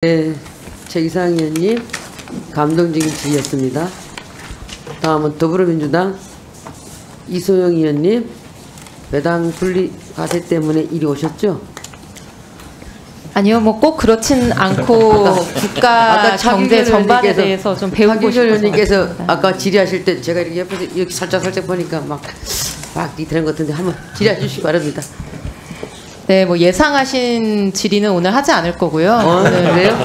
네, 최기상 의원님 감동적인 질의였습니다. 다음은 더불어민주당 이소영 의원님, 배당 분리 과세 때문에 이리 오셨죠? 아니요, 뭐 꼭 그렇진 않고 국가 경제 전반에 대해서 좀 배우고 싶어서. 의원님께서 아까 질의하실 때 제가 이렇게 옆에서 이렇게 살짝 보니까 막 되는 것 같은데 한번 질의해 주시기 바랍니다. 네, 뭐 예상하신 질의는 오늘 하지 않을 거고요. 왜요?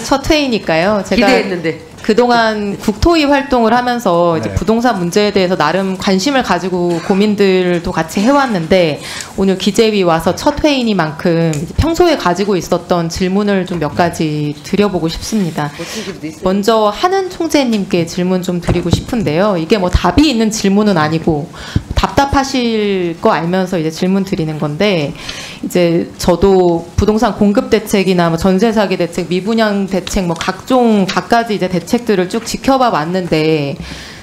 첫 회의니까요. 제가 기대했는데. 그동안 국토위 활동을 하면서 이제 부동산 문제에 대해서 나름 관심을 가지고 고민들도 같이 해왔는데, 오늘 기재위 와서 첫 회의니만큼 평소에 가지고 있었던 질문을 좀 몇 가지 드려보고 싶습니다. 먼저 한은 총재님께 질문 좀 드리고 싶은데요. 이게 뭐 답이 있는 질문은 아니고 답답하실 거 알면서 이제 질문 드리는 건데, 이제 저도 부동산 공급 대책이나 뭐 전세 사기 대책, 미분양 대책, 뭐 각종 갖가지 이제 대책들을 쭉 지켜봐 왔는데,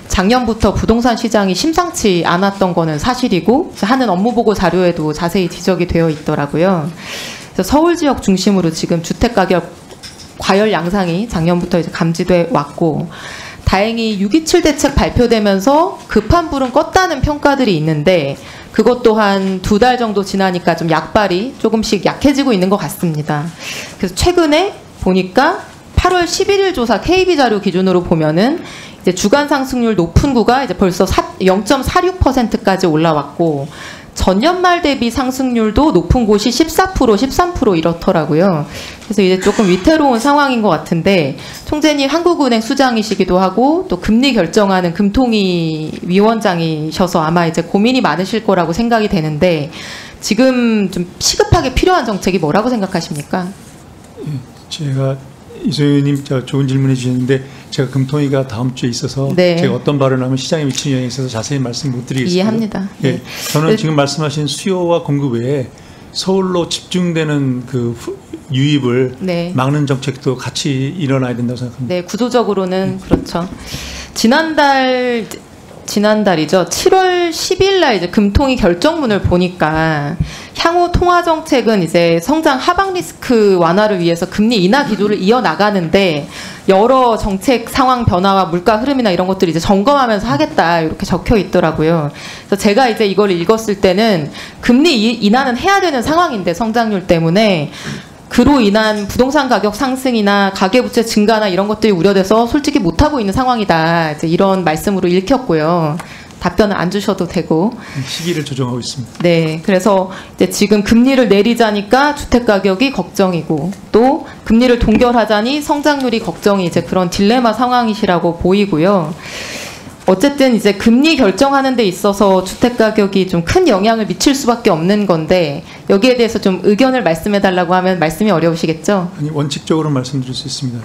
작년부터 부동산 시장이 심상치 않았던 거는 사실이고, 하는 업무보고 자료에도 자세히 지적이 되어 있더라고요. 그래서 서울 지역 중심으로 지금 주택 가격 과열 양상이 작년부터 이제 감지돼 왔고, 다행히 6.27 대책 발표되면서 급한 불은 껐다는 평가들이 있는데, 그것 또한 2달 정도 지나니까 좀 약발이 조금씩 약해지고 있는 것 같습니다. 그래서 최근에 보니까 8월 11일 조사 KB 자료 기준으로 보면은 이제 주간 상승률 높은 구가 이제 벌써 0.46%까지 올라왔고, 전년 말 대비 상승률도 높은 곳이 14%, 13% 이렇더라고요. 그래서 이제 조금 위태로운 상황인 것 같은데, 총재님 한국은행 수장이시기도 하고 또 금리 결정하는 금통위 위원장이셔서 아마 이제 고민이 많으실 거라고 생각이 되는데, 지금 좀 시급하게 필요한 정책이 뭐라고 생각하십니까? 제가 이소영 의원님 좋은 질문해 주셨는데, 제가 금통위가 다음 주에 있어서 네. 제가 어떤 발언을 하면 시장에 미치는 영향에 있어서 자세히 말씀 못 드리겠습니다. 이해합니다. 예, 네. 저는 지금 말씀하신 수요와 공급 외에 서울로 집중되는 그 유입을 네. 막는 정책도 같이 일어나야 된다고 생각합니다. 네, 구조적으로는 그렇죠. 지난달이죠. 7월 10일 날 이제 금통위 결정문을 보니까, 향후 통화 정책은 이제 성장 하방 리스크 완화를 위해서 금리 인하 기조를 이어나가는데, 여러 정책 상황 변화와 물가 흐름이나 이런 것들을 이제 점검하면서 하겠다, 이렇게 적혀 있더라고요. 그래서 제가 이제 이걸 읽었을 때는 금리 인하는 해야 되는 상황인데, 성장률 때문에 그로 인한 부동산 가격 상승이나 가계부채 증가나 이런 것들이 우려돼서 솔직히 못하고 있는 상황이다, 이제 이런 말씀으로 읽혔고요. 답변을 안 주셔도 되고. 시기를 조정하고 있습니다. 네, 그래서 이제 지금 금리를 내리자니까 주택 가격이 걱정이고, 또 금리를 동결하자니 성장률이 걱정이, 이제 그런 딜레마 상황이시라고 보이고요. 어쨌든 이제 금리 결정하는 데 있어서 주택 가격이 좀 큰 영향을 미칠 수밖에 없는 건데, 여기에 대해서 좀 의견을 말씀해 달라고 하면 말씀이 어려우시겠죠? 아니, 원칙적으로 말씀드릴 수 있습니다.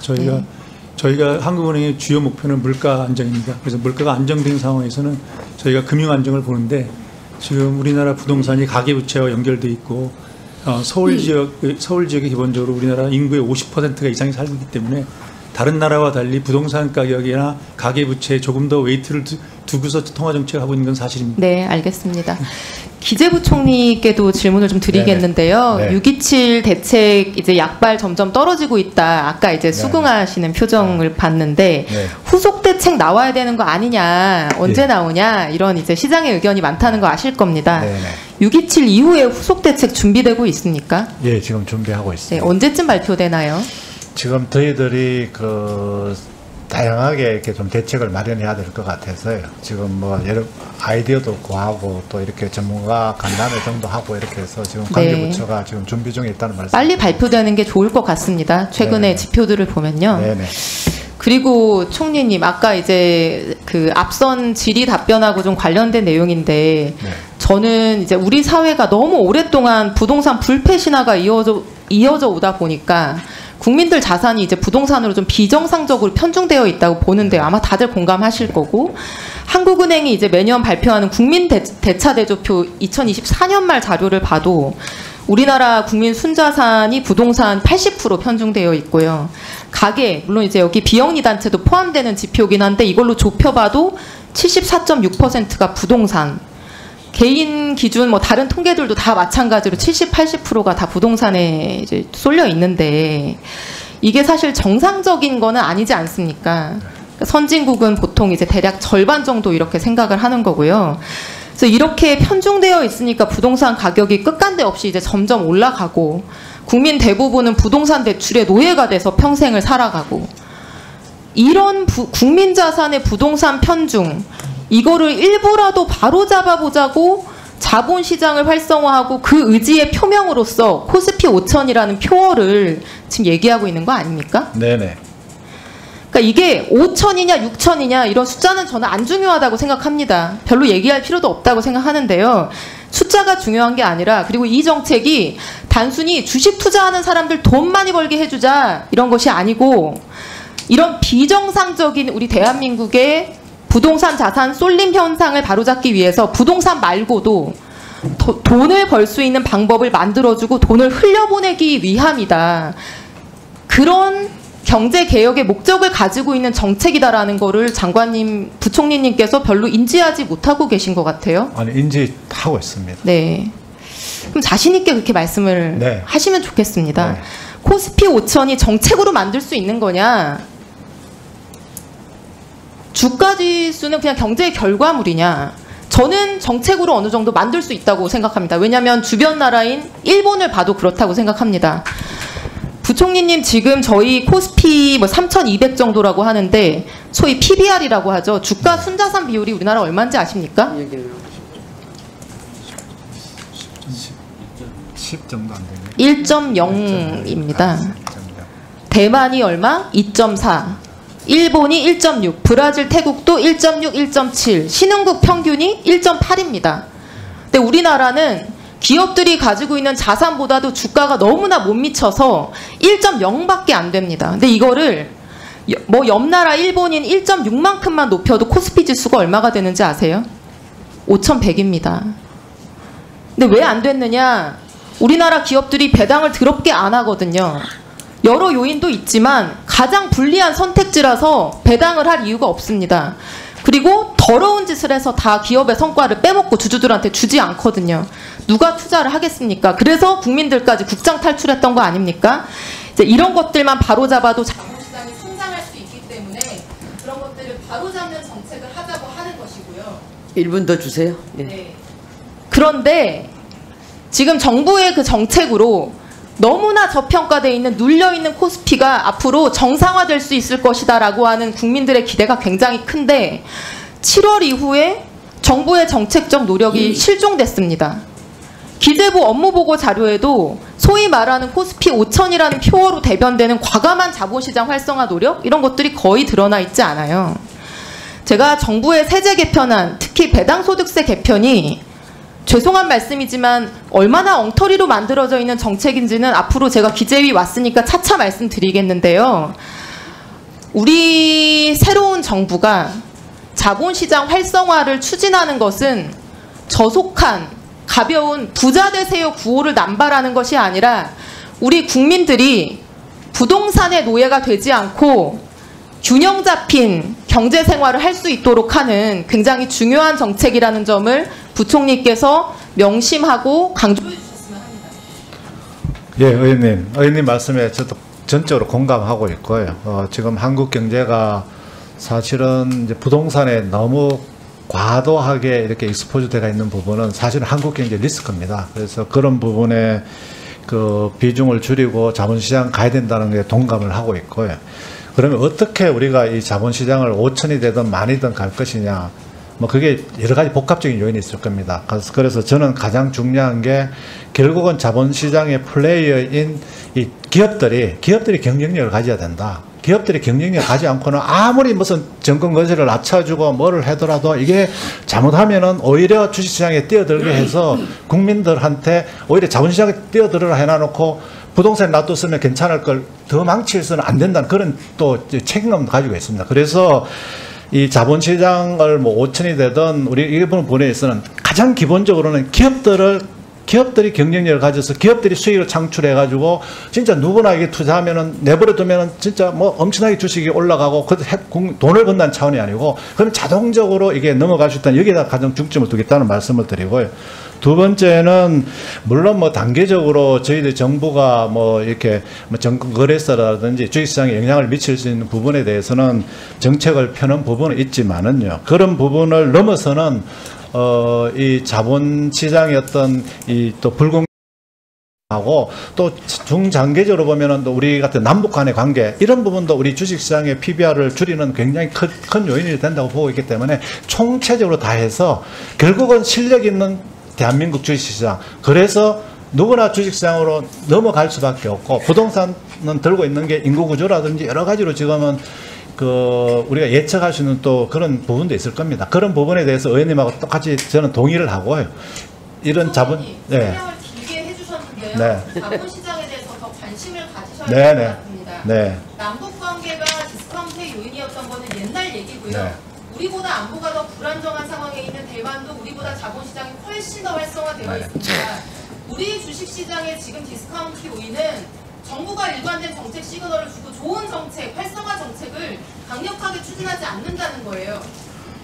저희가 한국은행의 주요 목표는 물가 안정입니다. 그래서 물가가 안정된 상황에서는 저희가 금융 안정을 보는데, 지금 우리나라 부동산이 가계부채와 연결돼 있고, 서울 지역에 기본적으로 우리나라 인구의 50%가 이상이 살고 있기 때문에, 다른 나라와 달리 부동산 가격이나 가계부채에 조금 더 웨이트를 두고서 통화정책을 하고 있는 건 사실입니다. 네, 알겠습니다. 기재부 총리께도 질문을 좀 드리겠는데요. 네. 6.27 대책 이제 약발 점점 떨어지고 있다, 아까 이제 수긍하시는 표정을 봤는데, 후속 대책 나와야 되는 거 아니냐, 언제 나오냐, 이런 이제 시장의 의견이 많다는 거 아실 겁니다. 6.27 이후에 후속 대책 준비되고 있습니까? 예, 지금 준비하고 있습니다. 네, 언제쯤 발표되나요? 지금 저희들이 다양하게 이렇게 좀 대책을 마련해야 될 것 같아서요. 지금 뭐 여러 아이디어도 구하고, 또 이렇게 전문가 간담회 정도 하고 이렇게 해서 지금 관계부처가 지금 준비 중에 있다는 말씀. 빨리 발표되는 게 좋을 것 같습니다. 최근에 지표들을 보면요. 그리고 총리님, 아까 이제 그 앞선 질의 답변하고 좀 관련된 내용인데, 저는 이제 우리 사회가 너무 오랫동안 부동산 불패 신화가 이어져 오다 보니까 국민들 자산이 이제 부동산으로 좀 비정상적으로 편중되어 있다고 보는데, 아마 다들 공감하실 거고, 한국은행이 이제 매년 발표하는 국민 대차 대조표 2024년 말 자료를 봐도 우리나라 국민 순자산이 부동산 80% 편중되어 있고요. 가계, 물론 이제 여기 비영리 단체도 포함되는 지표긴 한데, 이걸로 좁혀봐도 74.6%가 부동산, 개인 기준 뭐 다른 통계들도 다 마찬가지로 70, 80%가 다 부동산에 이제 쏠려 있는데, 이게 사실 정상적인 거는 아니지 않습니까? 선진국은 보통 이제 대략 절반 정도 이렇게 생각을 하는 거고요. 그래서 이렇게 편중되어 있으니까 부동산 가격이 끝간데 없이 이제 점점 올라가고 국민 대부분은 부동산 대출의 노예가 돼서 평생을 살아가고 이런 국민 자산의 부동산 편중 이거를 일부라도 바로잡아 보자고 자본시장을 활성화하고 그 의지의 표명으로서 코스피 5000이라는 표어를 지금 얘기하고 있는 거 아닙니까? 네네. 그러니까 이게 5천이냐 6천이냐 이런 숫자는 저는 안 중요하다고 생각합니다. 별로 얘기할 필요도 없다고 생각하는데요. 숫자가 중요한 게 아니라 그리고 이 정책이 단순히 주식 투자하는 사람들 돈 많이 벌게 해주자 이런 것이 아니고 이런 비정상적인 우리 대한민국의 부동산 자산 쏠림 현상을 바로잡기 위해서 부동산 말고도 돈을 벌 수 있는 방법을 만들어주고 돈을 흘려보내기 위함이다. 그런 경제개혁의 목적을 가지고 있는 정책이다라는 거를 장관님, 부총리님께서 별로 인지하지 못하고 계신 것 같아요. 아니, 인지하고 있습니다. 네. 그럼 자신 있게 그렇게 말씀을 네. 하시면 좋겠습니다. 네. 코스피 5000이 정책으로 만들 수 있는 거냐? 주가지수는 그냥 경제의 결과물이냐? 저는 정책으로 어느 정도 만들 수 있다고 생각합니다. 왜냐하면 주변 나라인 일본을 봐도 그렇다고 생각합니다. 부총리님 지금 저희 코스피 뭐 3,200 정도라고 하는데 소위 PBR이라고 하죠. 주가 순자산 비율이 우리나라 얼마인지 아십니까? 10 정도 안 되네. 1.0입니다. 대만이 얼마? 2.4. 일본이 1.6. 브라질, 태국도 1.6, 1.7. 신흥국 평균이 1.8입니다. 근데 우리나라는 기업들이 가지고 있는 자산보다도 주가가 너무나 못 미쳐서 1.0밖에 안 됩니다. 근데 이거를 뭐 옆나라 일본인 1.6만큼만 높여도 코스피 지수가 얼마가 되는지 아세요? 5,100입니다. 근데 왜 안 됐느냐? 우리나라 기업들이 배당을 더럽게 안 하거든요. 여러 요인도 있지만 가장 불리한 선택지라서 배당을 할 이유가 없습니다. 그리고 더러운 짓을 해서 다 기업의 성과를 빼먹고 주주들한테 주지 않거든요. 누가 투자를 하겠습니까? 그래서 국민들까지 국장 탈출했던 거 아닙니까? 이제 이런 것들만 바로잡아도 자본시장이 성장할 수 있기 때문에 그런 것들을 바로잡는 정책을 하자고 하는 것이고요. 1분 더 주세요. 네. 네. 그런데 지금 정부의 그 정책으로 너무나 저평가되어 있는 눌려있는 코스피가 앞으로 정상화될 수 있을 것이다라고 하는 국민들의 기대가 굉장히 큰데 7월 이후에 정부의 정책적 노력이 실종됐습니다. 기재부 업무보고 자료에도 소위 말하는 코스피 5000이라는 표어로 대변되는 과감한 자본시장 활성화 노력 이런 것들이 거의 드러나 있지 않아요. 제가 정부의 세제 개편안, 특히 배당소득세 개편이 죄송한 말씀이지만 얼마나 엉터리로 만들어져 있는 정책인지는 앞으로 제가 기재위 왔으니까 차차 말씀드리겠는데요. 우리 새로운 정부가 자본시장 활성화를 추진하는 것은 저속한 가벼운 부자 되세요 구호를 남발하는 것이 아니라 우리 국민들이 부동산의 노예가 되지 않고 균형 잡힌 경제 생활을 할 수 있도록 하는 굉장히 중요한 정책이라는 점을 부총리께서 명심하고 강조해 주셨으면 합니다. 예, 의원님 말씀에 저도 전적으로 공감하고 있고요. 지금 한국 경제가 사실은 이제 부동산에 너무 과도하게 이렇게 익스포즈되어 있는 부분은 사실은 한국 경제 리스크입니다. 그래서 그런 부분에 그 비중을 줄이고 자본시장 가야 된다는 게 동감을 하고 있고요. 그러면 어떻게 우리가 이 자본시장을 5천이 되든 만이든 갈 것이냐, 뭐 그게 여러 가지 복합적인 요인이 있을 겁니다. 그래서 저는 가장 중요한 게 결국은 자본시장의 플레이어인 이 기업들이 경쟁력을 가져야 된다. 기업들이 경쟁력을 가지 않고는 아무리 무슨 정권 건설을 낮춰주고 뭐를 하더라도 이게 잘못하면은 오히려 주식시장에 뛰어들게 해서 국민들한테 오히려 자본시장에 뛰어들으라 해놔놓고 부동산에 놔뒀으면 괜찮을 걸 더 망치해서는 안 된다는 그런 또 책임감도 가지고 있습니다. 그래서 이 자본시장을 뭐 5천이 되든 우리 일본 분야에서는 가장 기본적으로는 기업들을 기업들이 경쟁력을 가져서 기업들이 수익을 창출해가지고 진짜 누구나 이게 투자하면은 내버려 두면은 진짜 뭐 엄청나게 주식이 올라가고 그 돈을 번다는 차원이 아니고 그럼 자동적으로 이게 넘어갈 수 있다는 여기에다 가장 중점을 두겠다는 말씀을 드리고요. 두 번째는 물론 뭐 단계적으로 저희들 정부가 뭐 이렇게 뭐 거래소라든지 주식시장에 영향을 미칠 수 있는 부분에 대해서는 정책을 펴는 부분은 있지만은요. 그런 부분을 넘어서는 이 자본시장의 어떤 이 또 하고 또 중장기적으로 보면은 또 우리 같은 남북 간의 관계 이런 부분도 우리 주식시장의 PBR을 줄이는 굉장히 큰 요인이 된다고 보고 있기 때문에 총체적으로 다 해서 결국은 실력 있는 대한민국 주식시장 그래서 누구나 주식시장으로 넘어갈 수밖에 없고 부동산은 들고 있는 게 인구구조라든지 여러 가지로 지금은 우리가 예측할 수 있는 또 그런 부분도 있을 겁니다. 그런 부분에 대해서 의원님하고 똑같이 저는 동의를 하고요. 이런 자본 설명을 길게 해주셨는데요. 네. 자본시장에 대해서 더 관심을 가지셔야 네, 될 것 네. 같습니다. 네. 남북 관계가 디스카운트의 요인이었던 거는 옛날 얘기고요. 네. 우리보다 안보가 더 불안정한 상황에 있는 대만도 우리보다 자본시장이 훨씬 더 활성화되어 네. 있습니다. 우리 주식시장의 지금 디스카운트 요인은 정부가 일관된 정책 시그널을 주고 좋은 정책, 활성화 정책을 강력하게 추진하지 않는다는 거예요.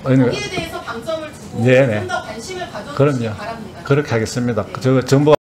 거기에 대해서 방점을 두고 네, 네. 좀 더 관심을 가져주시기 그럼요. 바랍니다. 그렇게 하겠습니다. 네. 정부